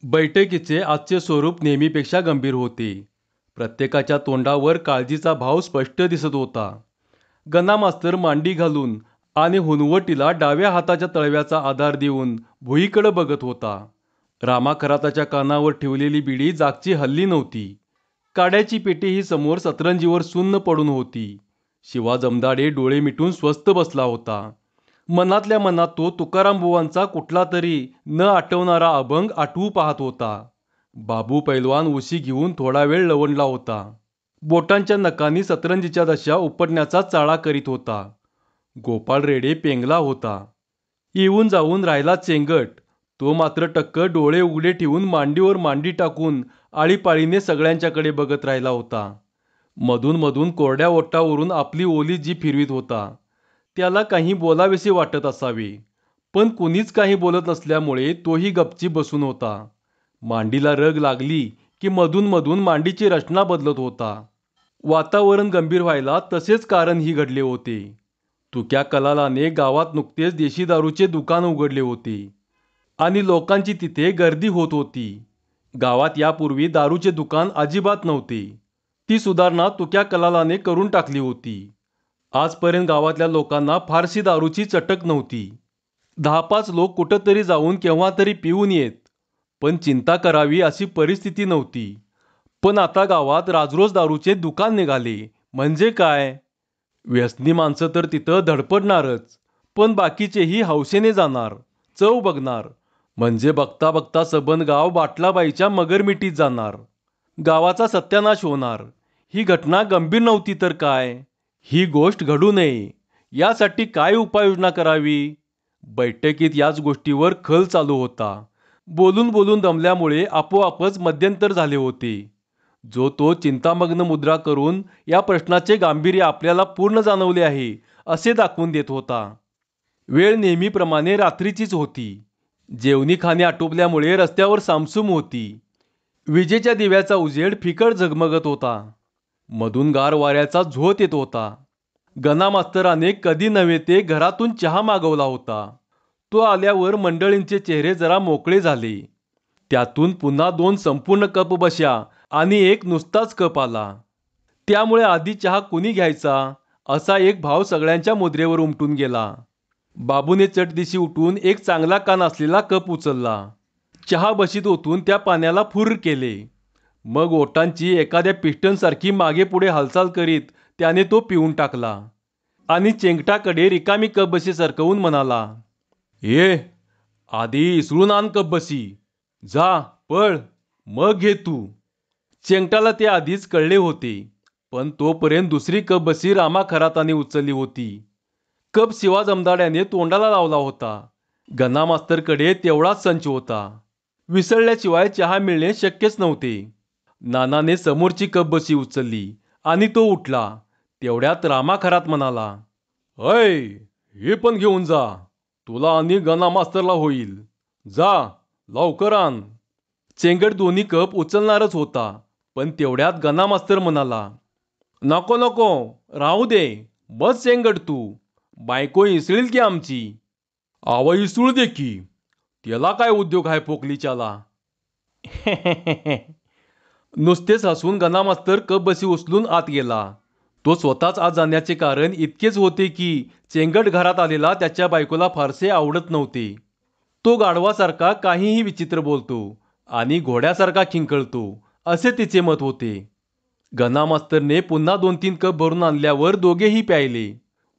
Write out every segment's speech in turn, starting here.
बैठकीचे आजचे स्वरूप नेहमीपेक्षा गंभीर होते. प्रत्येकाच्या तोंडावर काळजीचा भाव स्पष्ट दिसत होता. गन्ना मास्तर मांडी घालून आणि हुनवटीला डाव्या हाताच्या तळव्याचा आधार देऊन भुईकडे बघत होता. रामा खराताच्या कानावर ठेवलेली बिडी जागची हल्ली नव्हती. काड्याची पेटी ही समोर सतरंजीवर सुन्न पडून होती. शिवा जमदाडे डोळे मिटून स्वस्थ बसला होता. मनातल्या मनात तो तुकाराम बुवांचा कुठला तरी न आठवणारा अभंग आठवू पाहत होता. बाबू पैलवान उशी घेऊन थोडा वेळ लवंडला होता. बोटांच्या नखांनी सतरंजीच्या दशा उपटण्याचा चाळा करीत होता. गोपाळ रेडे पेंगला होता. येऊन जाऊन राहिला चेंगट. तो मात्र टक्क डोळे उघडे ठेवून मांडीवर मांडी टाकून आळीपाळीने सगळ्यांच्याकडे बघत राहिला होता. मधून मधून कोरड्या ओठावरून आपली ओली जीभ फिरवीत होता. त्याला काही बोलावेसे वाटत असावे, पण कुणीच काही बोलत नसल्यामुळे तोही गपचीप बसून होता. मांडीला रग लागली की मधून मधून मांडीची रचना बदलत होता. वातावरण गंभीर व्हायला तसेच कारणही घडले होते. तुक्या कलालाने गावात नुकतेच देशी दारूचे दुकान उघडले होते आणि लोकांची तिथे गर्दी होत होती. गावात यापूर्वी दारूचे दुकान अजिबात नव्हते. ती सुधारणा तुक्या कलालाने करून टाकली होती. आजपर्यंत गावातल्या लोकांना फारशी दारूची चटक नव्हती. 10-5 लोक कुठंतरी जाऊन केव्हा तरी पिऊन येत, पण चिंता करावी अशी परिस्थिती नव्हती. पण आता गावात राजरोज दारूचे दुकान निघाले म्हणजे काय? व्यसनी माणसं तर तिथं धडपडणारच, पण बाकीचेही हौसेने जाणार, चव बघणार. म्हणजे बघता बघता सबंध गाव बाटलाबाईच्या मगरमिटीत जाणार. गावाचा सत्यानाश होणार. ही घटना गंभीर नव्हती तर काय? ही गोष्ट घडू नये यासाठी काय उपाययोजना करावी? बैठकीत याच गोष्टीवर खल चालू होता. बोलून बोलून दमल्यामुळे आपोआपच मध्यंतर झाले होते. जो तो चिंतामग्न मुद्रा करून या प्रश्नाचे गांभीर्य आपल्याला पूर्ण जाणवले आहे असे दाखवून देत होता. वेळ नेहमीप्रमाणे रात्रीचीच होती. जेवणीखाणे आटोपल्यामुळे रस्त्यावर सामसूम होती. विजेच्या दिव्याचा उजेड फिकट झगमगत होता. मधून गार वाऱ्याचा झोत येत होता. गना मास्तराने कधी नव्हे ते घरातून चहा मागवला होता. तो आल्यावर मंडळींचे चेहरे जरा मोकळे झाले. त्यातून पुन्हा 2 संपूर्ण कप बश्या आणि एक नुसताच कप आला. त्यामुळे आधी चहा कुणी घ्यायचा असा एक भाव सगळ्यांच्या मुद्रेवर उमटून गेला. बाबूने चटदिशी उठून एक चांगला कान असलेला कप उचलला. चहा बशीत ओतून त्या पाण्याला फुर्र केले. मग ओठांची एखाद्या पिस्टनसारखी मागे पुढे हालचाल करीत त्याने तो पिऊन टाकला आणि चेंगटाकडे रिकामी कपबशी सरकवून म्हणाला, "ये, आधी इसळून आण कपबशी. जा, पळ, मग घे तू." चेंगटाला ते आधीच कळले होते, पण तोपर्यंत दुसरी कपबशी रामा खराताने उचलली होती. कप शिवा जमदाड्याने तोंडाला लावला होता. गना मास्तरकडे तेवढाच संच होता. विसळल्याशिवाय चहा मिळणे शक्यच नव्हते. नानाने समोरची कपबशी उचलली आणि तो उठला. तेवढ्यात रामा खरात म्हणाला, "अय, हे पण घेऊन जा. तुला आणि गना मास्तरला होईल. जा, लवकर आण." चेंगट दोन्ही कप उचलणारच होता, पण तेवढ्यात गना मास्तर म्हणाला, "नको नको, राहू दे. बस चेंगट तू. बायको इसळील की आमची." "आव इसळू दे की. त्याला काय उद्योग आहे पोकलीच्याला." नुसतेच हसून गना मास्तर कपबशी उचलून आत गेला. तो स्वतःच आत जाण्याचे कारण इतकेच होते की चेंगट घरात आलेला त्याच्या बायकोला फारसे आवडत नव्हते. तो गाढवासारखा काहीही विचित्र बोलतो आणि घोड्यासारखा खिंकळतो असे तिचे मत होते. गना मास्तरने पुन्हा 2-3 कप भरून आणल्यावर दोघेही प्यायले.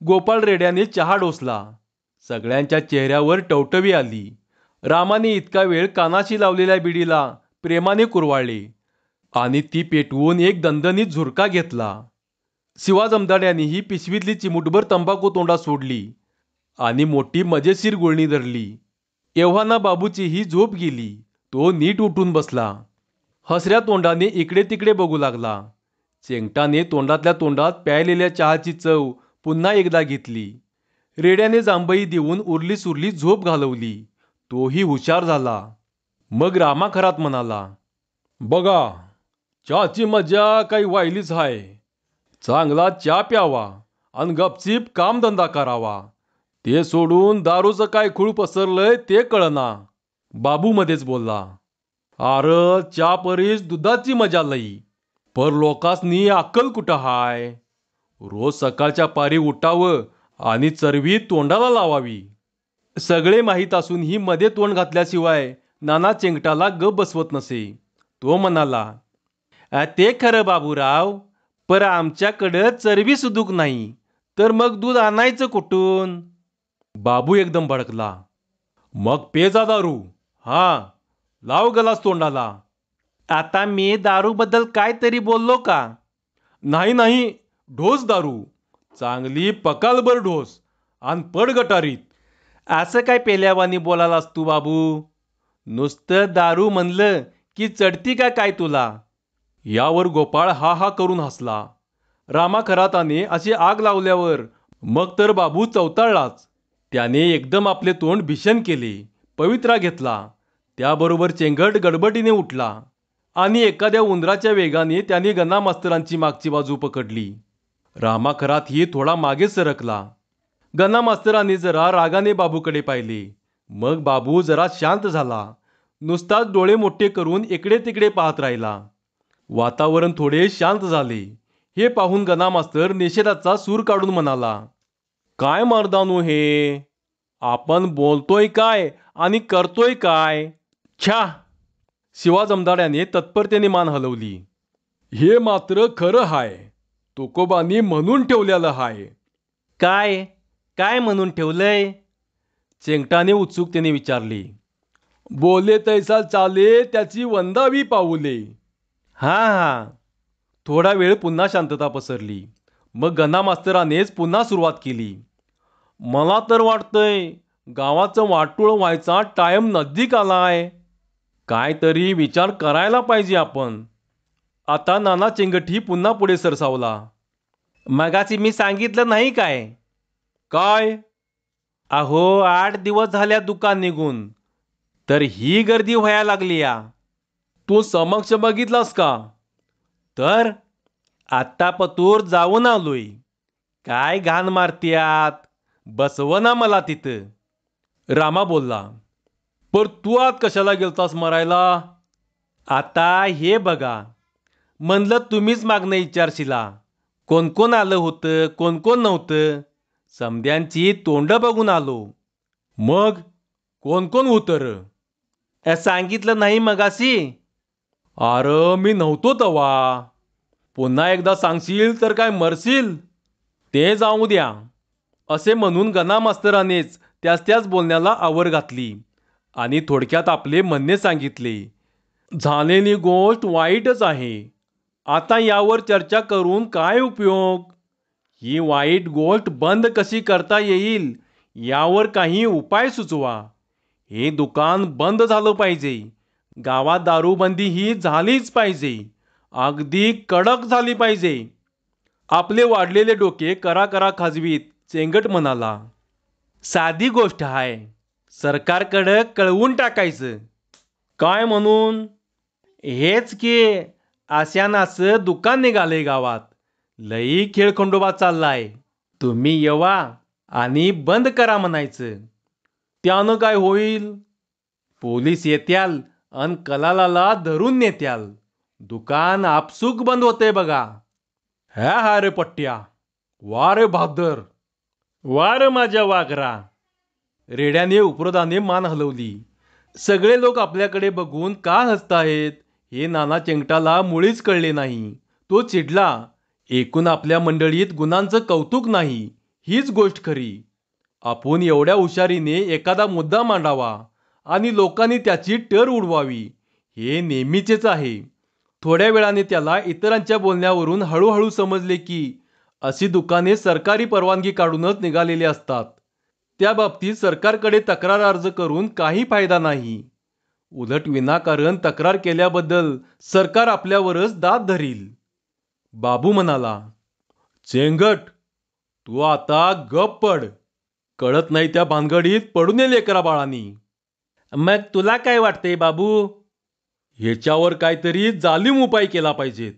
गोपाळ रेड्याने चहा डोसला. सगळ्यांच्या चेहऱ्यावर टवटवी आली. रामाने इतका वेळ कानाशी लावलेल्या बिडीला प्रेमाने कुरवाळले आणि ती पेटवून एक दणदणीत झुरका घेतला. शिवा जमदाड्यानेही पिशवीतली चिमूटभर तंबाखू तोंडात सोडली आणि मोठी मजेशीर गुळणी धरली. एव्हाना बाबूचीही झोप गेली. तो नीट उठून बसला. हसऱ्या तोंडाने इकडे तिकडे बघू लागला. चेंगटाने तोंडातल्या तोंडात प्यायलेल्या चहाची चव पुन्हा एकदा घेतली. रेड्याने जांभई देऊन उरली सुरली झोप घालवली. तोही हुशार झाला. मग रामा खरात म्हणाला, "बघा, चहाची मजा काही वायलीच आहे. चांगला चहा प्यावा आणि गपचीप कामधंदा करावा. ते सोडून दारूचं काय खूळ पसरलंय ते कळना." बाबू मध्येच बोलला, अर च्या परीस दुधाची मजा लई. पर लोकासनी अक्कल कुठं हाय. रोज सकाळच्या पारी उठावं आणि चरबी तोंडाला लावावी. सगळे माहीत असून ही मध्ये तोंड घातल्याशिवाय नाना चेंगटाला गप बसवत नसे. तो म्हणाला, ते खरं बाबूराव, पर आमच्याकडं चरबी सुदूक नाही, तर मग दूध आणायचं कुठून? बाबू एकदम भडकला. मग पे जा दारू. हा, लाव गलास तोंडाला. आता मी दारूबद्दल काहीतरी बोललो का? नाही नाही, ढोस दारू. चांगली पकालभर ढोस आणि पड गटारीत. असं काय पेल्यावानी बोलालास तू बाबू? नुसतं दारू म्हणलं की चढती का काय तुला? यावर गोपाळ हा हा करून हसला. रामा खराताने अशी आग लावल्यावर मग तर बाबू चवताळलाच. त्याने एकदम आपले तोंड भीषण केले, पवित्रा घेतला. त्याबरोबर चेंगट गडबडीने उठला आणि एखाद्या उंदराच्या वेगाने त्याने गन्ना मास्तरांची मागची बाजू पकडली. रामा खरात ही थोडा मागे सरकला. गन्ना मास्तरांनी जरा रागाने बाबूकडे पाहिले. मग बाबू जरा शांत झाला. नुसताच डोळे मोठे करून इकडे तिकडे पाहत राहिला. वातावरण थोडे शांत झाले. हे पाहून गन्ना मास्तर निषेधाचा सूर काढून म्हणाला, काय मर्दानू हे? आपण बोलतोय काय आणि करतोय काय? छा. शिवा जमदाड्याने तत्परतेने मान हलवली. हे मात्र खरं हाय. तुकोबांनी म्हणून ठेवलेलं हाय. काय? काय म्हणून ठेवलंय? चेंगटाने उत्सुकतेने विचारले. बोले तैसा चाले त्याची वंदावी पाऊले. हा हा. थोडा वेळ पुन्हा शांतता पसरली. मग गन्ना मास्तरानेच पुन्हा सुरुवात केली. मला तर वाटतंय गावाचं वाटोळ व्हायचा टाइम नजदीक आलाय. काहीतरी विचार करायला पाहिजे आपण. आता नाना चेंगटी पुन्हा पुढे सरसावला. मगाची मी सांगितलं नाही काय? काय? अहो 8 दिवस झाल्या दुकान निघून, तर ही गर्दी व्हायला लागली या. तू समक्ष बघितलास का? तर आत्ता पतूर जाऊन आलोय. काय घाण मारत्यात, बसवना मला तिथं. रामा बोलला. पर तू आत कशाला गेलतास मारायला? आता हे बघा, म्हणलं तुम्हीच मागणं विचारशिला. कोण कोण आलं होतं, कोण कोण नव्हतं, समद्यांची तोंड बघून आलो. मग कोण कोण होतं र? सांगितलं नाही मगाशी? अरे मी नव्हतो तवा. पुन्हा एकदा सांगशील तर काय मरशील? ते जाऊ द्या. असे म्हणून गन्ना मास्तरानेच त्याच बोलण्याला आवर घातली आणि थोडक्यात आपले म्हणणे सांगितले. झालेली गोष्ट वाईटच आहे. आता यावर चर्चा करून काय उपयोग? ही वाईट गोष्ट बंद कशी करता येईल यावर काही उपाय सुचवा. हे दुकान बंद झालं पाहिजे. गावात दारूबंदी ही झालीच पाहिजे. अगदी कडक झाली पाहिजे. आपले वाढलेले डोके करा करा खाजवीत चेंगट म्हणाला. साधी गोष्ट आहे. सरकारकडं कळवून टाकायचं. काय म्हणून? हेच की अशानाचं दुकान निघालंय गावात. लई खेळखंडोबा चाललाय. तुम्ही येवा आणि बंद करा म्हणायचं. त्यानं काय होईल? पोलीस येत्याल अन कलालाला धरून नेत्याल. दुकान आपसूक बंद होते बघा. हा रे पट्ट्या. वा रे बहादर. वा रे माझ्या वाघरा. रेड्याने उपरोधाने मान हलवली. सगळे लोक आपल्याकडे बघून का हसताहेत हे नाना चेंगटाला मुळीच कळले नाही. तो चिडला. एकूण आपल्या मंडळीत गुणांचं कौतुक नाही, हीच गोष्ट खरी. आपण एवढ्या हुशारीने एखादा मुद्दा मांडावा आणि लोकांनी त्याची टर उडवावी, हे नेहमीचेच आहे. थोड्या वेळाने त्याला इतरांच्या बोलण्यावरून हळूहळू समजले की अशी दुकाने सरकारी परवानगी काढूनच निघालेली असतात. त्या बाबतीत सरकारकडे तक्रार अर्ज करून काही फायदा नाही. उलट विनाकारण तक्रार केल्याबद्दल सरकार आपल्यावरच दाद धरील. बाबू म्हणाला. चेंगट, तू आता गप पड. कळत नाही त्या भानगडीत पडू नये लेकरा बाळांनी. मग तुला काय वाटतंय बाबू? ह्याच्यावर काहीतरी जालीम उपाय केला पाहिजेत.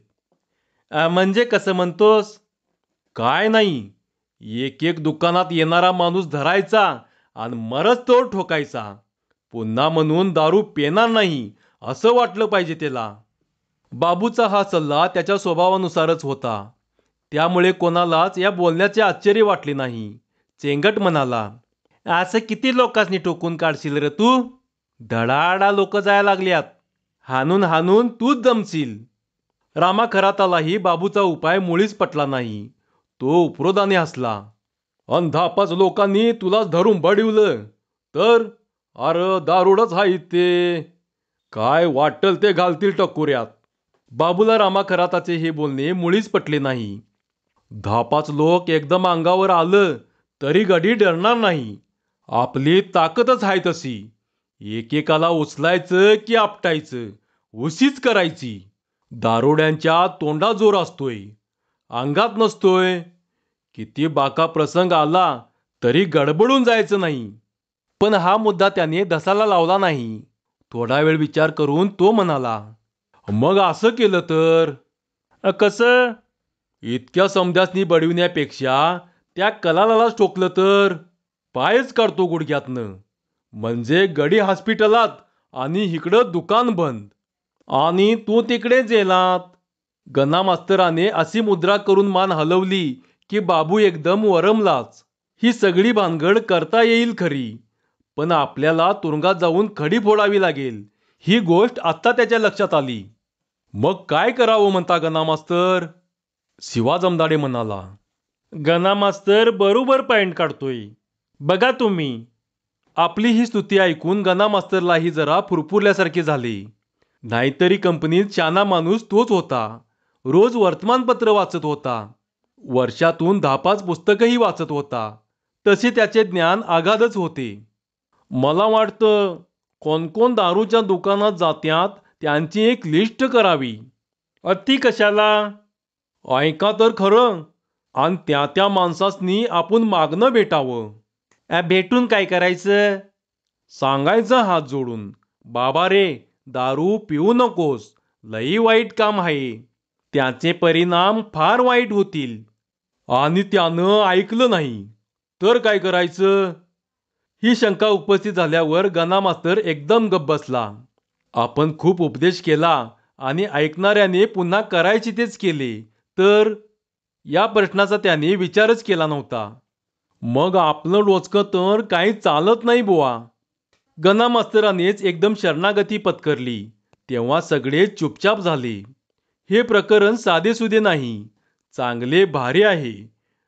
म्हणजे कसं म्हणतोस? काय नाही, एक एक दुकानात येणारा माणूस धरायचा आणि मरच तोड ठोकायचा. पुन्हा म्हणून दारू पेणार नाही असं वाटलं पाहिजे त्याला. बाबूचा हा सल्ला त्याच्या स्वभावानुसारच होता. त्यामुळे कोणालाच या बोलण्याचे आश्चर्य वाटले नाही. चेंगट म्हणाला, असं किती लोकांनी टोकून काढशील रे तू? धडाडा लोक जायला लागल्यात. हाणून हाणून तूच जमशील. रामा खरातालाही बाबूचा उपाय मुळीच पटला नाही. तो उपरोधाने हसला. अन 10-5 लोकांनी तुलाच धरून बडिवलं तर? अरे दारुडच आहे ते. काय वाटल ते घालतील टकोऱ्यात. बाबूला रामा खराताचे हे बोलणे मुळीच पटले नाही. 10-5 लोक एकदम अंगावर आलं तरी गडी डरणार नाही. आपली ताकदच आहे तशी. एकेकाला उचलायचं की आपटायचं, उशीच करायची. दारुड्यांच्या तोंडात जोर असतोय, अंगात नसतोय. किती बाका प्रसंग आला तरी गडबडून जायचं नाही. पण हा मुद्दा त्याने धसाला लावला नाही. थोडा वेळ विचार करून तो म्हणाला, मग असं केलं तर? कसं? इतक्या समध्यासनी बडविण्यापेक्षा त्या कलालाच ठोकलं तर? पायच काढतो गुडघ्यातनं. म्हणजे गडी हॉस्पिटलात आणि इकडं दुकान बंद. आणि तू तिकडे जेलात. गणा मास्तराने अशी मुद्रा करून मान हलवली की बाबू एकदम वरमलाच. ही सगळी भानगड करता येईल खरी, पण आपल्याला तुरुंगात जाऊन खडी फोडावी लागेल, ही गोष्ट आत्ता त्याच्या लक्षात आली. मग काय करावं म्हणता गणा मास्तर? शिवा जमदाडे म्हणाला. गणा मास्तर बरोबर पॉइंट काढतोय. बघा तुम्ही. आपली ही स्तुती ऐकून गणा मास्तरलाही जरा फुरफुरल्यासारखे झाले. नाहीतरी कंपनीत शाना माणूस तोच होता. रोज वर्तमानपत्र वाचत होता. वर्षातून 10-5 पुस्तकही वाचत होता. तसे त्याचे ज्ञान आगाधच होते. मला वाटतं कोण कोण दारूच्या दुकानात जात्यात त्यांची एक लिस्ट करावी. ती कशाला? ऐका तर खरं. आणि त्या त्या माणसासनी आपण मागणं भेटावं. भेटून काय करायचं? सांगायचं हात जोडून, बाबा रे, दारू पिऊ नकोस, लई वाईट काम आहे. त्याचे परिणाम फार वाईट होतील. आणि त्यानं ऐकलं नाही तर काय करायचं? ही शंका उपस्थित झाल्यावर गणा मास्तर एकदम गप्प बसला. आपण खूप उपदेश केला आणि ऐकणाऱ्याने पुन्हा करायचे तेच केले तर? या प्रश्नाचा त्याने विचारच केला नव्हता. मग आपलं डोचकं तर काही चालत नाही बुवा. गणा मास्तरानेच एकदम शरणागती पत्करली. तेव्हा सगळे चुपचाप झाले. हे प्रकरण साधेसुधे नाही, चांगले भारी आहे.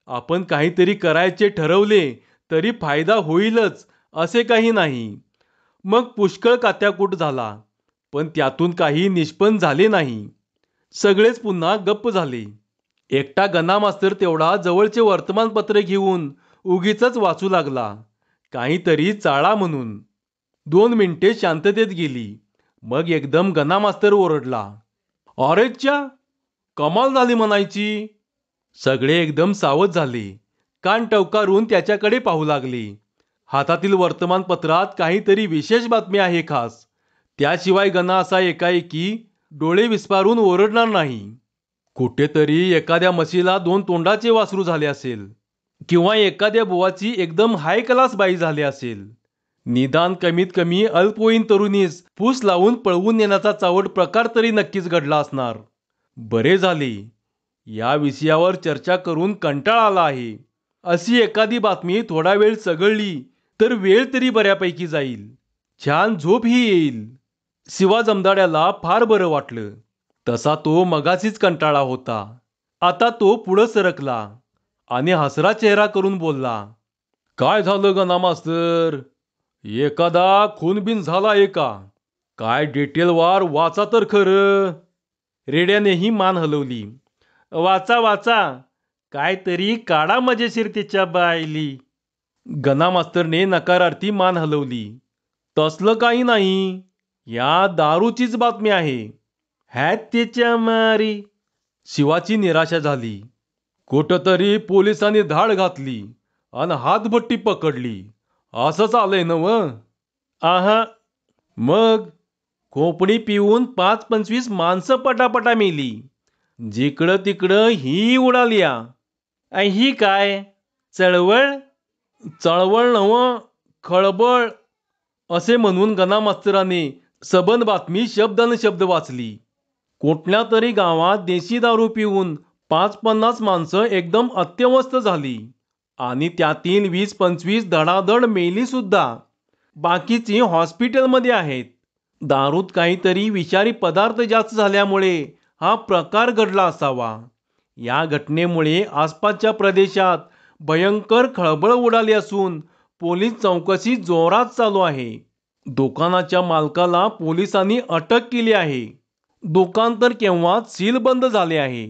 आपण काहीतरी करायचे ठरवले तरी फायदा होईलच असे काही नाही. मग पुष्कळ कात्याकूट झाला, पण त्यातून काही निष्पन्न झाले नाही. सगळेच पुन्हा गप्प झाले. एकटा गणा मास्तर तेवढा जवळचे वर्तमानपत्र घेऊन उगीचच वाचू लागला, काहीतरी चाळा म्हणून. 2 मिनिटे शांततेत गेली. मग एकदम गणा मास्तर ओरडला, अरेच्या, कमाल झाली म्हणायची. सगळे एकदम सावध झाले. कान टवकारून त्याच्याकडे पाहू लागले. हातातील वर्तमानपत्रात काहीतरी विशेष बातमी आहे खास. त्याशिवाय गणा असा एकाएकी डोळे विस्पारून ओरडणार नाही. कुठेतरी एखाद्या म्हशीला 2 तोंडाचे वासरू झाले असेल, किंवा एखाद्या बुवाची एकदम हाय क्लास बाई झाली असेल. निदान कमीत कमी अल्पवयीन तरुणीस फूस लावून पळवून नेण्याचा चावट प्रकार तरी नक्कीच घडला असणार. बरे झाले. या विषयावर चर्चा करून कंटाळा आला आहे. अशी एखादी बातमी थोडा वेळ चघळली तर वेळ तरी बऱ्यापैकी जाईल. छान झोपही येईल. शिवा जमदाड्याला फार बरं वाटलं. तसा तो मगाशीच कंटाळा होता. आता तो पुढं सरकला आणि हसरा चेहरा करून बोलला, काय झालं गणा मास्तर? एखादा खूनबिन झाला का? काय डिटेलवार वाचा तर खरं. रेड्यानेही मान हलवली. वाचा वाचा, काहीतरी काढा मजेशीर तिच्या बायली. गणा मास्तरने नकारार्थी मान हलवली. तसलं काही नाही, या दारूचीच बातमी आहे. हॅत तिच्या मारी. शिवाची निराशा झाली. कुठंतरी पोलिसांनी धाड घातली आणि हातभट्टी पकडली असं चालय नव? आहा. मग खोपडी पिऊन 5-25 माणसं पटापटा मेली. जिकडं तिकडं ही उडाल्या. ही काय चळवळ? चळवळ नव, खळबळ, असे म्हणून गणा मास्तराने सबंध बातमी शब्दान शब्द वाचली. कुठल्या तरी गावात देशी दारू पिऊन 5-50 माणसं एकदम अत्यवस्थ झाली आणि त्यातील 20-25 धडाधड मेली सुद्धा. बाकीची हॉस्पिटलमध्ये आहेत. दारूत काहीतरी विषारी पदार्थ जास्त झाल्यामुळे हा प्रकार घडला असावा. या घटनेमुळे आसपासच्या प्रदेशात भयंकर खळबळ उडाली असून पोलीस चौकशी जोरात चालू आहे. दुकानाच्या मालकाला पोलिसांनी अटक केली आहे. दुकान तर केव्हाच सीलबंद झाले आहे.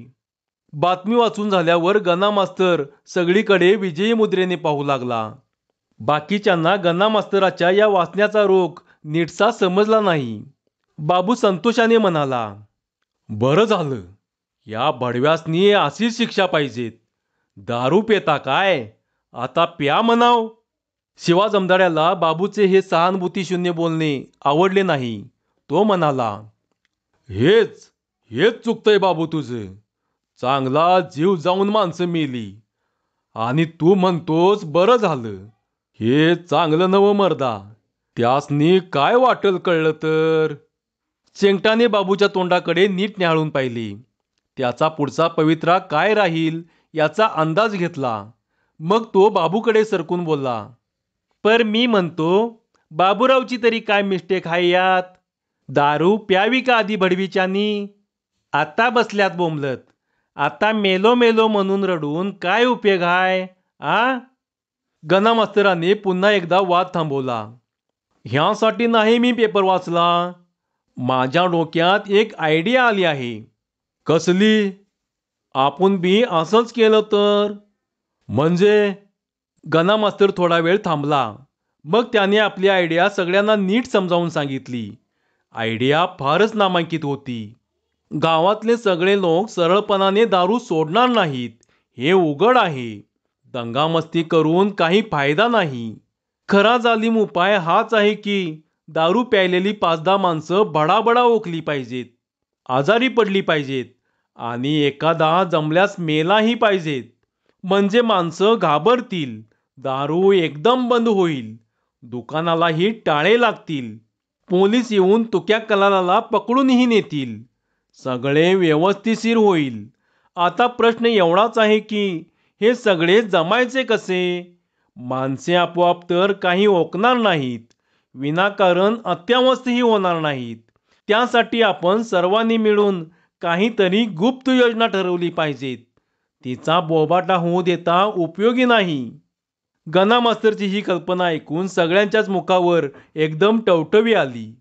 बातमी वाचून झाल्यावर गणा मास्तर सगळीकडे विजयी मुद्रेने पाहू लागला. बाकीच्यांना गणा मास्तराच्या या वाचण्याचा रोग नीटसा समजला नाही. बाबू संतोषाने म्हणाला, बरं झालं. या बडव्यासनी अशीच शिक्षा पाहिजेत. दारू पेता काय? आता प्या म्हणाव. शिवा जमदाड्याला बाबूचे हे सहानुभूतीशून्य बोलणे आवडले नाही. तो म्हणाला, हेच हेच चुकतंय बाबू तुझं. चांगला जीव जाऊन माणसं मेली आणि तू म्हणतोस बरं झालं. हे चांगलं नवं मर्दा. त्यासनी काय वाटल कळलं तर. चेंगटाने बाबूच्या तोंडाकडे नीट न्याहाळून पाहिली. त्याचा पुढचा पवित्रा काय राहील याचा अंदाज घेतला. मग तो बाबूकडे सरकून बोलला, पर मी म्हणतो बाबूरावची तरी काय मिस्टेक आहे यात? दारू प्यावी का आधी भडवीच्यानी? आता बसल्यात बोंबलत. आता मेलो मेलो म्हणून रडून काय उपयोग आहे आ? गणा मास्तराने पुन्हा एकदा वाद थांबवला. ह्यासाठी नाही मी पेपर वाचला. माझ्या डोक्यात एक आयडिया आली आहे. कसली? आपण बी असंच केलं तर? म्हणजे? गणा मास्तर थोडा वेळ थांबला. मग त्याने आपली आयडिया सगळ्यांना नीट समजावून सांगितली. आयडिया फारच नामांकित होती. गावातले सगळे लोक सरळपणाने दारू सोडणार नाहीत हे उघड आहे. दंगामस्ती करून काही फायदा नाही. खरा जालीम उपाय हाच आहे की दारू प्यायलेली 5-10 माणसं बडाबडा ओकली पाहिजेत, आजारी पडली पाहिजेत आणि एखादा जमल्यास मेलाही पाहिजेत. म्हणजे माणसं घाबरतील. दारू एकदम बंद होईल. दुकानालाही टाळे लागतील. पोलीस येऊन तुक्या कलालाला पकडूनही नेतील. सगळे व्यवस्थिशीर होईल. आता प्रश्न एवढाच आहे की हे सगळे जमायचे कसे? माणसे आपोआप तर काही ओकणार नाहीत. विनाकारण अत्यावस्थही होणार नाहीत. त्यासाठी आपण सर्वांनी मिळून काहीतरी गुप्त योजना ठरवली पाहिजेत. तिचा बोबाटा होऊ देता उपयोगी नाही. गणा मास्तरची ही कल्पना ऐकून सगळ्यांच्याच मुखावर एकदम टवटवी आली.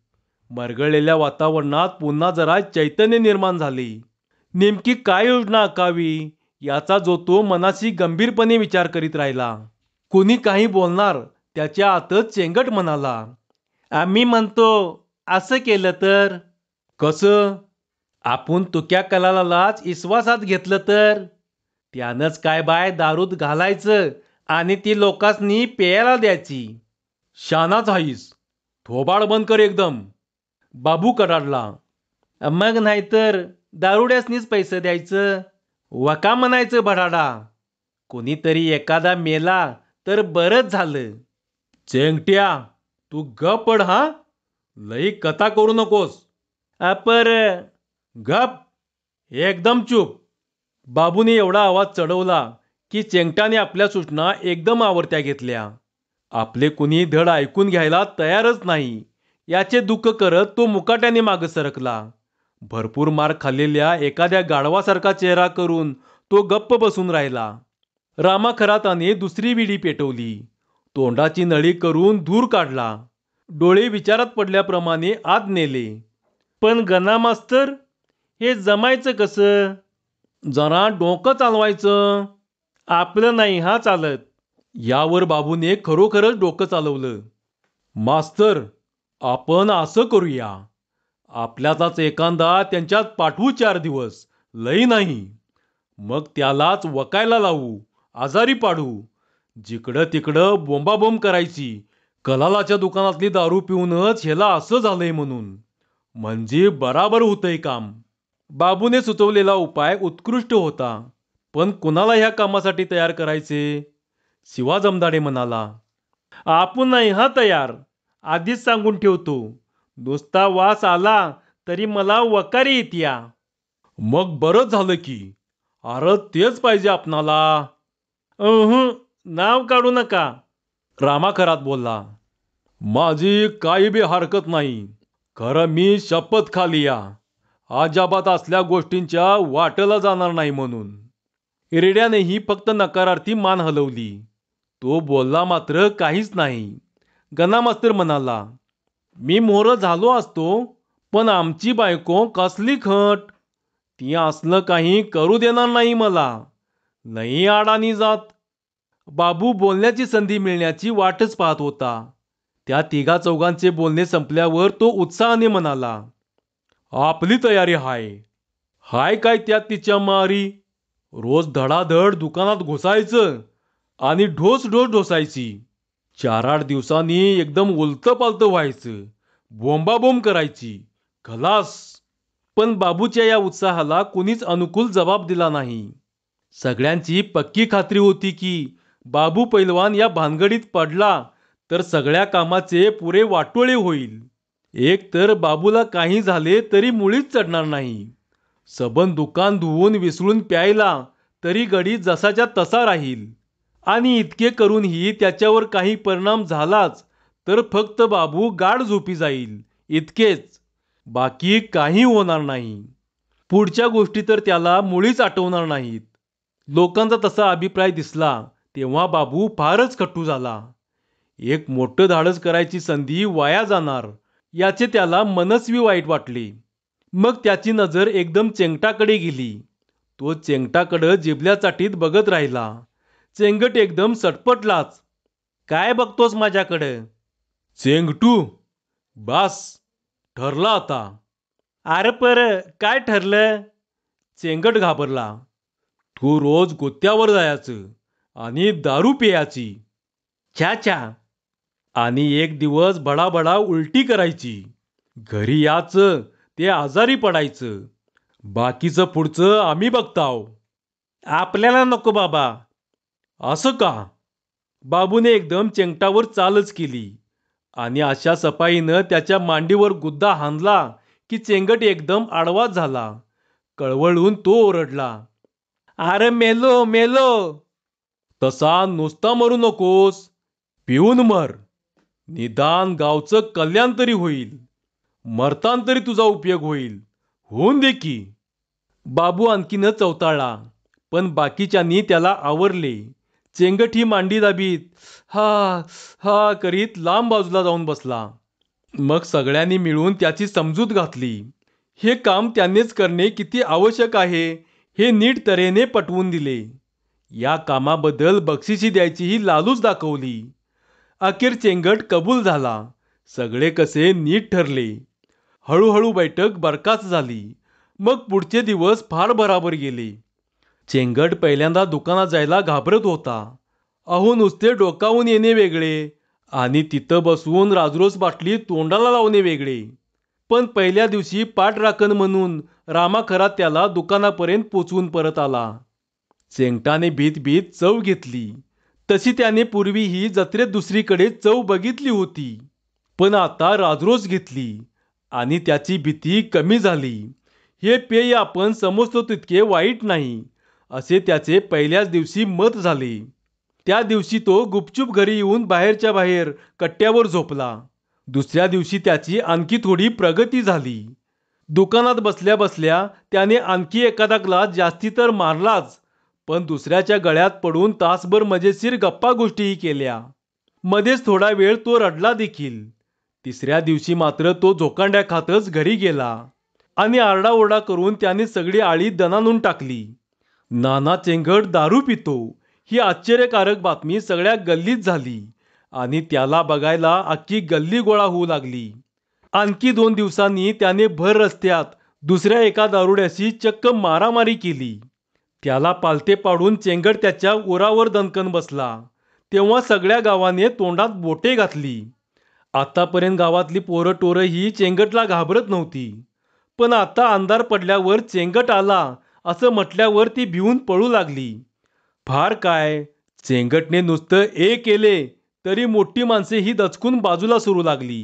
मरगळलेल्या वातावरणात पुन्हा जरा चैतन्य निर्माण झाले. नेमकी काय योजना आखावी याचा जो तो मनाशी गंभीरपणे विचार करीत राहिला. कुणी काही बोलणार त्याच्या आतच चेंगट म्हणाला, आम्ही म्हणतो असं केलं तर? कसं? आपण तुक्या कलालाच विश्वासात घेतलं तर? त्यानंच काय बाय दारूत घालायचं आणि ती लोकांसनी प्यायला द्यायची. शानाच हाईस. थोबाड बंद कर एकदम. बाबू कडाडला. मग नाहीतर दारुड्यासनीच पैसे द्यायचं. वका म्हणायचं भडाडा. कोणीतरी एखादा मेला तर बरंच झालं. चेंगट्या, तू गप पड हा. लई कथा करू नकोस. पर गप, एकदम चूप. बाबूने एवढा आवाज चढवला की चेंगटाने आपल्या सूचना एकदम आवडत्या घेतल्या. आपले कुणी धड ऐकून घ्यायला तयारच नाही याचे दुःख करत तो मुकाट्याने मागं सरकला. भरपूर मार खाल्लेल्या एखाद्या गाढवासारखा चेहरा करून तो गप्प बसून राहिला. रामाखराताने दुसरी विडी पेटवली. तोंडाची नळी करून धूर काढला. डोळे विचारात पडल्याप्रमाणे आत नेले. पण गणा मास्तर, हे जमायचं कसं? जरा डोकं चालवायचं. आपलं नाही हा चालत. यावर बाबूने खरोखरच डोकं चालवलं. मास्तर, आपण असं करूया. आपल्याचाच एखादा त्यांच्यात पाठवू 4 दिवस, लई नाही. मग त्यालाच वकायला लावू, आजारी पाडू. जिकडं तिकडं बोंबाबोंब करायची. कलालाच्या दुकानातली दारू पिऊनच ह्याला असं झालंय म्हणून. म्हणजे बराबर होतंय काम. बाबूने सुचवलेला उपाय उत्कृष्ट होता. पण कुणाला ह्या कामासाठी तयार करायचे? शिवा जमदाडे म्हणाला, आपण नाही हा तयार. आधीच सांगून ठेवतो. नुसता वास आला तरी मला वकारी येत्या. मग बरंच झालं की. अरे तेच पाहिजे आपणाला. नाव काढू नका. रामा खरात बोलला. माझी काही बी हरकत नाही. खरं मी शपथ खाली या. अजाबात असल्या गोष्टींच्या वाटेला जाणार नाही म्हणून. हिरड्यानेही फक्त नकारार्थी मान हलवली. तो बोलला मात्र काहीच नाही. गणा मास्तर म्हणाला, मी मोहरं झालो असतो, पण आमची बायको कसली खट. ती असलं काही करू देणार नाही मला. नाही अडाणी जात. बाबू बोलण्याची संधी मिळण्याची वाटच पाहत होता. त्या तिघा चौघांचे बोलणे संपल्यावर तो उत्साहाने म्हणाला, आपली तयारी हाय. हाय काय त्यात तिच्या मारी. रोज धडाधड दुकानात घुसायचं आणि ढोस ढोस ढोसायची. 4-8 दिवसांनी एकदम उलतं पालतं व्हायचं. बोंबाबोंब करायची. खलास. पण बाबूच्या या उत्साहाला कुणीच अनुकूल जबाब दिला नाही. सगळ्यांची पक्की खात्री होती की बाबू पैलवान या भानगडीत पडला तर सगळ्या कामाचे पुरे वाटोळे होईल. एक तर बाबूला काही झाले तरी मुळीच चढणार नाही. सबंध दुकान धुवून विसळून प्यायला तरी गडी जसाच्या तसा राहील. आणि इतके करूनही त्याच्यावर काही परिणाम झालाच तर फक्त बाबू गाढ झोपी जाईल इतकेच. बाकी काही होणार नाही. पुढच्या गोष्टी तर त्याला मुळीच आठवणार नाहीत. लोकांचा तसा अभिप्राय दिसला तेव्हा बाबू फारच कट्टू झाला. एक मोठं धाडस करायची संधी वाया जाणार याचे त्याला मनस्वी वाईट वाटले. मग त्याची नजर एकदम चेंगटाकडे गेली. तो चेंगटाकडं जिभल्या चाटीत बघत राहिला. चेंगट एकदम सटपटलाच. काय बघतोस माझ्याकडं? चेंगटू, बास, ठरला आता. अरे काय ठरलं? चेंगट घाबरला. तू रोज गुत्त्यावर जायचं आणि दारू पियाची. छा छा. आणि एक दिवस बडाबडा उलटी करायची. घरी याचं ते आजारी पडायचं. बाकीचं पुढचं आम्ही बघताव. आपल्याला नको बाबा. असं का? बाबूने एकदम चेंगटावर चालच केली आणि अशा सफाईनं त्याच्या मांडीवर गुद्दा हाणला की चेंगट एकदम आडवाच झाला. कळवळून तो ओरडला, अरे मेलो मेलो. तसा नुसता मरू नकोस. पिऊन मर. निदान गावचं कल्याण तरी होईल. मरतान तरी तुझा उपयोग होईल. होऊन दे की. बाबू आणखीन चवताळला, पण बाकीच्यांनी त्याला आवरले. चेंगट ही मांडी दाबीत हा हा करीत लांब बाजूला जाऊन बसला. मग सगळ्यांनी मिळून त्याची समजूत घातली. हे काम त्यांनीच करणे किती आवश्यक आहे हे नीट तऱ्हेने पटवून दिले. या कामाबद्दल बक्षिसी द्यायचीही लालूच दाखवली. अखेर चेंगट कबूल झाला. सगळे कसे नीट ठरले. हळूहळू बैठक बरखास्त झाली. मग पुढचे दिवस फार बराबर गेले. चेंगट पहिल्यांदा दुकानात जायला घाबरत होता. अहो नुसते डोकावून येणे वेगळे आणि तिथं बसवून राजरोस बाटली तोंडाला लावणे वेगळे. पण पहिल्या दिवशी पाठराखण म्हणून रामा खरा त्याला दुकानापर्यंत पोचवून परत आला. चेंगटाने भीत भीत चव घेतली. तशी त्याने पूर्वीही जत्रेत दुसरीकडे चव बघितली होती. पण आता राजरोस घेतली आणि त्याची भीती कमी झाली. हे पेय आपण समजतो तितके वाईट नाही असे त्याचे पहिल्याच दिवशी मत झाले. त्या दिवशी तो गुपचूप घरी येऊन बाहेरच्या बाहेर कट्ट्यावर झोपला. दुसऱ्या दिवशी त्याची आणखी थोडी प्रगती झाली. दुकानात बसल्या बसल्या त्याने आणखी एखादा ग्लास जास्ती तर मारलाच, पण दुसऱ्याच्या गळ्यात पडून तासभर मजेशीर गप्पा गोष्टीही केल्या. मध्येच थोडा वेळ तो रडला देखील. तिसऱ्या दिवशी मात्र तो झोकांड्या खातच घरी गेला आणि आरडाओरडा करून त्याने सगळी आळी दणानून टाकली. नाना चेंगट दारू पितो ही आश्चर्यकारक बातमी सगळ्या गल्लीत झाली आणि त्याला बघायला अख्खी गल्ली गोळा होऊ लागली. आणखी 2 दिवसांनी त्याने भर रस्त्यात दुसऱ्या एका दारुड्याशी चक्क मारामारी केली. त्याला पालथे पाडून चेंगट त्याच्या उरावर दणकन बसला. तेव्हा सगळ्या गावाने तोंडात बोटे घातली. आतापर्यंत गावातली पोरं टोरं ही चेंगटला घाबरत नव्हती. पण आता अंधार पडल्यावर चेंगट आला असं म्हटल्यावर ती भिवून पळू लागली. फार काय, चेंगटने नुसतं केले तरी मोठी माणसे ही दचकून बाजूला सुरू लागली.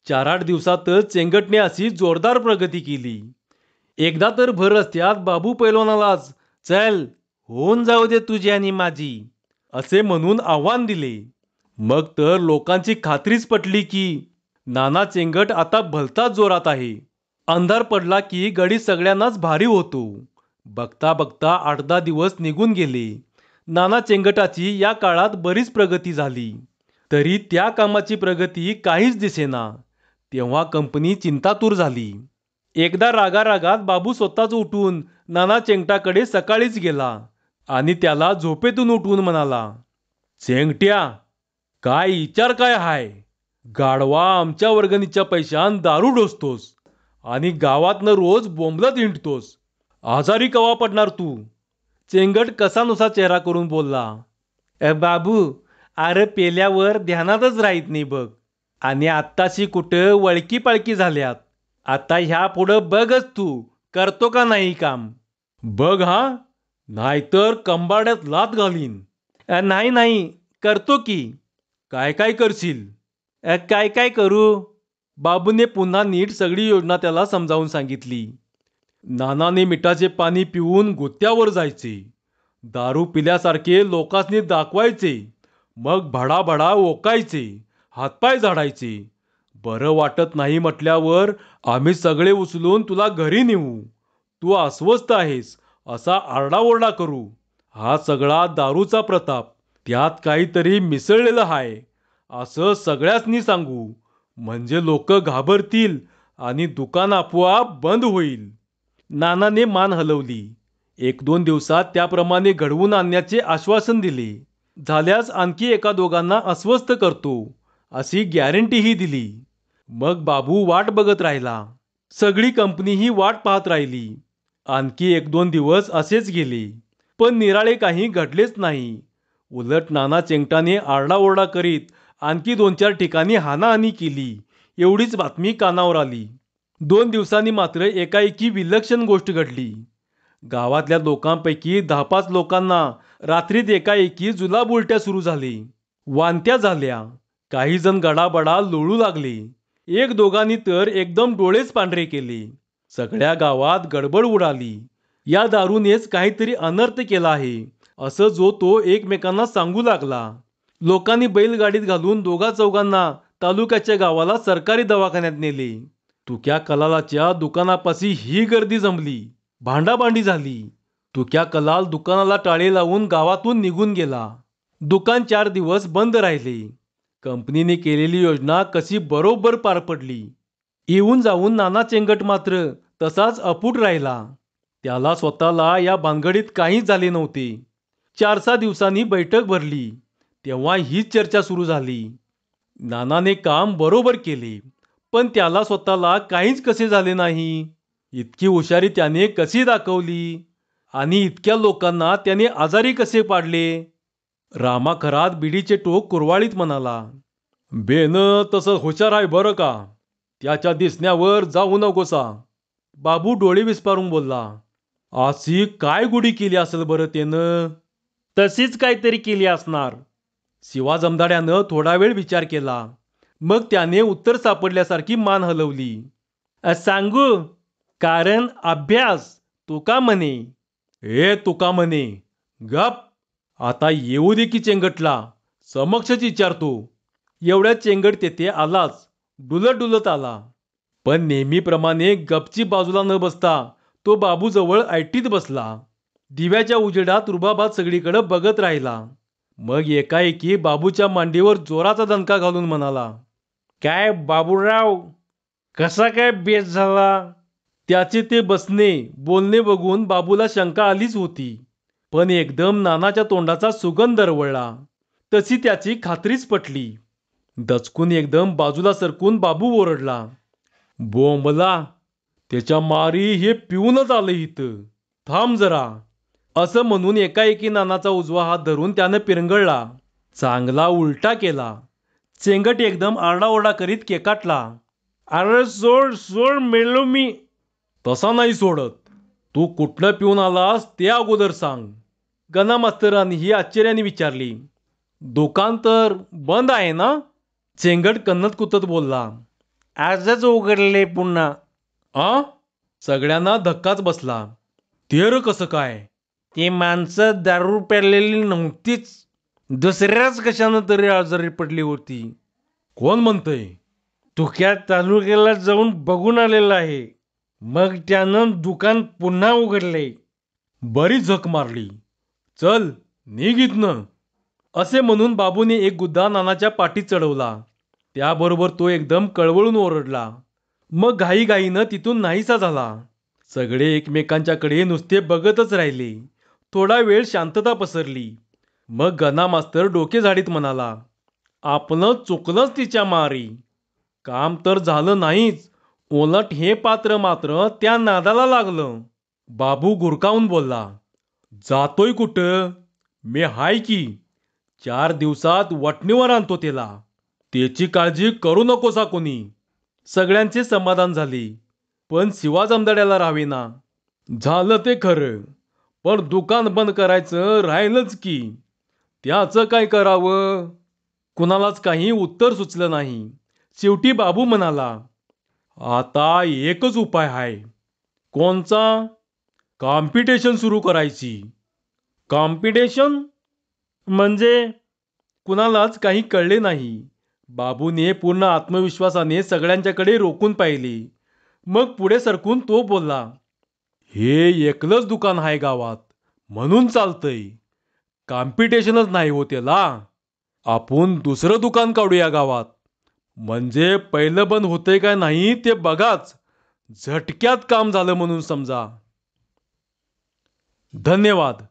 4-8 दिवसातच चेंगटने अशी जोरदार प्रगती केली. एकदा तर भर रस्त्यात बाबू पैलवानालाच चल होऊन जाऊ दे तुझी आणि माझी असे म्हणून आव्हान दिले. मग तर लोकांची खात्रीच पटली की नाना चेंगट आता भलताच जोरात आहे. अंधार पडला की गडी सगळ्यांनाच भारी होतो. बघता बघता 8-10 दिवस निघून गेले. नाना चेंगटाची या काळात बरीच प्रगती झाली. तरी त्या कामाची प्रगती काहीच दिसेना. तेव्हा कंपनी चिंतातूर झाली. एकदा रागारागात बाबू स्वतःच उठून नाना चेंगटाकडे सकाळीच गेला आणि त्याला झोपेतून उठवून म्हणाला, चेंगट्या, काय विचार काय हाय? गाढवा आमच्या वर्गणीच्या पैशान दारू डोसतोस आणि गावातनं रोज बोंबलत हिंडतोस. आजारी कवा पडणार तू? चेंगट कसानुसा चेहरा करून बोलला, बाबू, अरे पेल्यावर ध्यानातच राहत नाही बघ. आणि आत्ताशी कुठं वळकी पाळकी झाल्यात. आता ह्या पुढं बघच तू करतो का नाही काम. बघ हा, नाहीतर कंबाड्यात लात घालीन. नाही नाही करतो की. काय काय करशील? काय काय करू? बाबूने पुन्हा नीट सगळी योजना त्याला समजावून सांगितली. नानाने मिठाचे पाणी पिऊन गुत्त्यावर जायचे. दारू पिल्यासारखे लोकांनी दाखवायचे. मग भडाभडा ओकायचे, हातपाय झाडायचे. बरं वाटत नाही म्हटल्यावर आम्ही सगळे उचलून तुला घरी नेऊ. तू अस्वस्थ आहेस असा आरडाओरडा करू. हा सगळा दारूचा प्रताप. त्यात काहीतरी मिसळलेलं आहे असं सगळ्यांनी सांगू. म्हणजे लोक घाबरतील आणि दुकान आपोआप बंद होईल. नानाने मान हलवली. 1-2 दिवसात त्याप्रमाणे घडवून आणण्याचे आश्वासन दिले. झाल्यास आणखी एका दोघांना अस्वस्थ करतो अशी गॅरंटीही दिली. मग बाबू वाट बघत राहिला. सगळी कंपनीही वाट पाहत राहिली. आणखी 1-2 दिवस असेच गेले. पण निराळे काही घडलेच नाही. उलट नाना चेंगटाने आरडाओरडा करीत आणखी 2-4 ठिकाणी हाणाहाणी केली एवढीच बातमी कानावर आली. 2 दिवसांनी मात्र एकाएकी विलक्षण गोष्ट घडली. गावातल्या लोकांपैकी 10-5 लोकांना रात्रीत एकाएकी जुलाब उलट्या सुरू झाले. वांत्या झाल्या. काही जण गडाबडा लोळू लागले. 1-2 तर एकदम डोळेच पांढरे केले. सगळ्या गावात गडबड उडाली. या दारूनेच काहीतरी अनर्थ केला आहे असं जो तो एकमेकांना सांगू लागला. लोकांनी बैलगाडीत घालून 2-4 तालुक्याच्या गावाला सरकारी दवाखान्यात नेले. तुक्या कलालाच्या दुकानापाशी ही गर्दी जमली. भांडाभांडी झाली. तुक्या कलाल दुकानाला टाळे लावून गावातून निघून गेला. दुकान 4 दिवस बंद राहिले. कंपनीने केलेली योजना कशी बरोबर पार पडली. येऊन जाऊन नाना चेंगट मात्र तसाच अपूट राहिला. त्याला स्वतःला या भानगडीत काहीच झाले नव्हते. 4-6 दिवसांनी बैठक भरली. तेव्हा हीच चर्चा सुरू झाली. नानाने काम बरोबर केले, पण त्याला स्वतःला काहीच कसे झाले नाही. इतकी हुशारी त्याने कशी दाखवली आणि इतक्या लोकांना त्याने आजारी कसे पाडले. रामा खरात बिडीचे टोक कुरवाळीत म्हणाला, बेन तसं हुशार आहे बरं का. त्याच्या दिसण्यावर जाऊ नकोसा. बाबू डोळे विस्पारून बोलला, अशी काय गुढी केली असेल बरं त्यानं? तशीच काहीतरी केली असणार. शिवा जमदाड्यानं थोडा वेळ विचार केला. मग त्याने उत्तर सापडल्यासारखी मान हलवली. सांगू? कारण अभ्यास. तुका म्हणे. तुका म्हणे. गप. आता येऊ दे की चेंगटला. समक्षच विचारतो. एवढ्या चेंगट तेथे आलाच. डुलत डुलत आला. पण नेहमीप्रमाणे गपची बाजूला न बसता तो बाबूजवळ ऐटीत बसला. दिव्याच्या उजेडात रुबाबात सगळीकडे बघत राहिला. मग एकाएकी बाबूच्या मांडीवर जोराचा दणका घालून म्हणाला, काय बाबूराव, कसा काय बेस झाला? त्याचे ते बसणे बोलणे बघून बाबूला शंका आलीच होती. पण एकदम नानाच्या तोंडाचा सुगंध दरवळला. तशी त्याची खात्रीच पटली. दचकून एकदम बाजूला सरकून बाबू ओरडला, बोंबला, त्याच्या मारी हे पिऊनच आलं इथं. थांब जरा. असं म्हणून एकाएकी नानाचा उजवा हात धरून त्यानं पिरंगळला. चांगला उलटा केला. चेंगट एकदम आरडाओरडा करीत केकाटला, अरे सोड सोड, मेलो मी. तसा नाही सोडत. तू कुठलं पिऊन आलास ते अगोदर सांग. गणा मास्तरांनीही आश्चर्याने विचारली. दुकान तर बंद आहे ना? चेंगट कन्नत कुतत बोलला, आजच उघडले पुन्हा. आ सगळ्यांना धक्काच बसला. ते र कसं काय? ती माणसं दारू प्यालेली नव्हतीच. दुसऱ्याच कशानं तरी आजारी पडली होती. कोण म्हणतंय? तुक्या तालुक्याला जाऊन बघून आलेला आहे. मग त्यानं दुकान पुन्हा उघडले. बरी झक मारली. चल निघ इथनं. असे म्हणून बाबूने एक गुद्दा नानाच्या पाठीत चढवला. त्याबरोबर तो एकदम कळवळून ओरडला. मग घाईघाईनं तिथून नाहीसा झाला. सगळे एकमेकांच्याकडे नुसते बघतच राहिले. थोडा वेळ शांतता पसरली. मग गणा मास्तर डोके झाडीत म्हणाला, आपलं चुकलंच तिच्या मारी. काम तर झालं नाहीच, उलट हे पात्र मात्र त्या नादाला लागलं. बाबू गुरकावून बोलला, जातोय कुठं? मी हाय की. 4 दिवसात वटणीवर आणतो त्याला. त्याची काळजी करू नकोसा कोणी. सगळ्यांचे समाधान झाले. पण शिवा जमदाड्याला राहावेना. झालं ते खरं, पण दुकान बंद करायचं राहिलंच की. त्याचं काय करावं? कुणालाच काही उत्तर सुचलं नाही. शेवटी बाबू म्हणाला, आता एकच उपाय आहे. कोणचा? कॉम्पिटिशन सुरू करायची. कॉम्पिटिशन म्हणजे? कुणालाच काही कळले नाही. बाबूने पूर्ण आत्मविश्वासाने सगळ्यांच्याकडे रोखून पाहिले. मग पुढे सरकून तो बोलला, हे एकलंच दुकान आहे गावात, म्हणून चालतंय. कॉम्पिटिशनच नाही हो त्याला. आपण दुसरं दुकान काढूया गावात. म्हणजे पहिलं बंद होतंय का नाही ते बघाच. झटक्यात काम झालं म्हणून समजा. धन्यवाद.